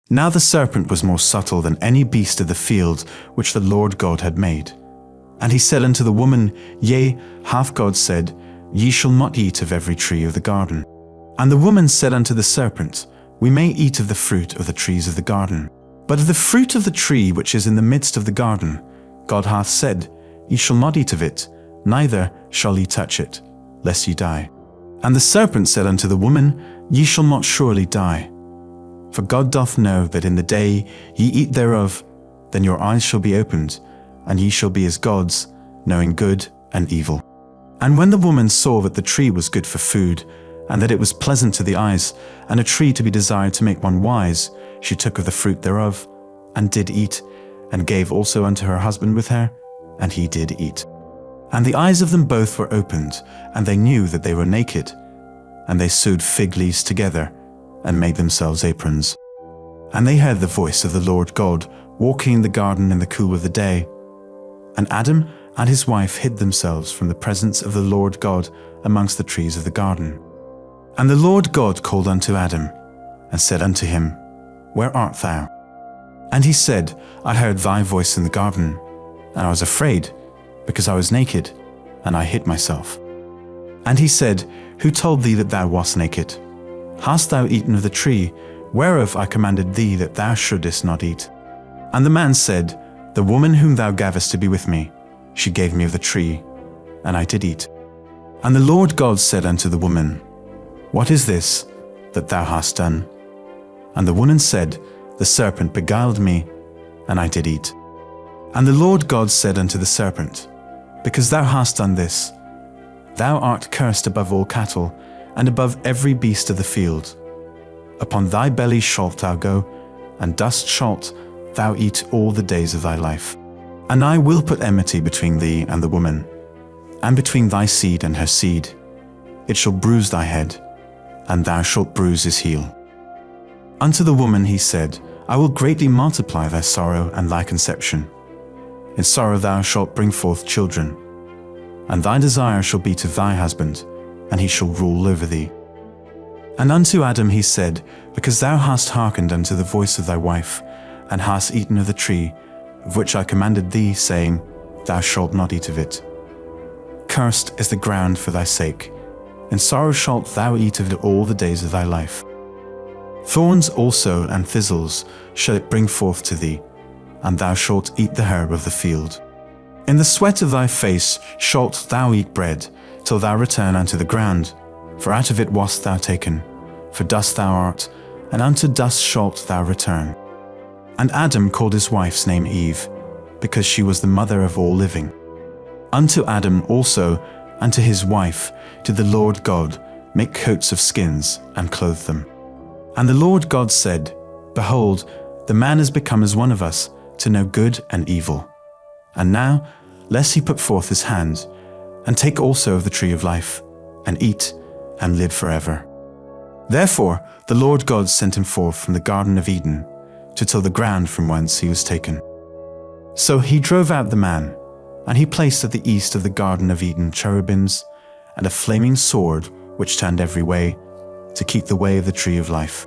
Now the serpent was more subtle than any beast of the field which the Lord God had made. And he said unto the woman, Yea, hath God said, Ye shall not eat of every tree of the garden. And the woman said unto the serpent, We may eat of the fruit of the trees of the garden. But of the fruit of the tree which is in the midst of the garden, God hath said, Ye shall not eat of it, neither shall ye touch it, lest ye die. And the serpent said unto the woman, Ye shall not surely die. For God doth know that in the day ye eat thereof, then your eyes shall be opened, and ye shall be as gods, knowing good and evil. And when the woman saw that the tree was good for food, and that it was pleasant to the eyes, and a tree to be desired to make one wise, she took of the fruit thereof, and did eat, and gave also unto her husband with her, and he did eat. And the eyes of them both were opened, and they knew that they were naked. And they sewed fig leaves together, and made themselves aprons. And they heard the voice of the Lord God, walking in the garden in the cool of the day. And Adam and his wife hid themselves from the presence of the Lord God amongst the trees of the garden. And the Lord God called unto Adam, and said unto him, Where art thou? And he said, I heard thy voice in the garden, and I was afraid, because I was naked, and I hid myself. And he said, Who told thee that thou wast naked? Hast thou eaten of the tree, whereof I commanded thee that thou shouldest not eat? And the man said, The woman whom thou gavest to be with me, she gave me of the tree, and I did eat. And the Lord God said unto the woman, What is this that thou hast done? And the woman said, The serpent beguiled me, and I did eat. And the Lord God said unto the serpent, Because thou hast done this, thou art cursed above all cattle, and above every beast of the field. Upon thy belly shalt thou go, and dust shalt thou eat all the days of thy life. And I will put enmity between thee and the woman, and between thy seed and her seed. It shall bruise thy head, and thou shalt bruise his heel. Unto the woman he said, I will greatly multiply thy sorrow and thy conception. In sorrow thou shalt bring forth children, and thy desire shall be to thy husband, and he shall rule over thee. And unto Adam he said, Because thou hast hearkened unto the voice of thy wife, and hast eaten of the tree, of which I commanded thee, saying, Thou shalt not eat of it. Cursed is the ground for thy sake, in sorrow shalt thou eat of it all the days of thy life. Thorns also and thistles shall it bring forth to thee, and thou shalt eat the herb of the field. In the sweat of thy face shalt thou eat bread, till thou return unto the ground, for out of it wast thou taken. For dust thou art, and unto dust shalt thou return. And Adam called his wife's name Eve, because she was the mother of all living. Unto Adam also, and to his wife, did the Lord God make coats of skins, and clothe them. And the Lord God said, Behold, the man is become as one of us, to know good and evil. And now, lest he put forth his hand, and take also of the tree of life, and eat, and live forever. Therefore the Lord God sent him forth from the Garden of Eden, to till the ground from whence he was taken. So he drove out the man, and he placed at the east of the Garden of Eden cherubims, and a flaming sword which turned every way, to keep the way of the tree of life.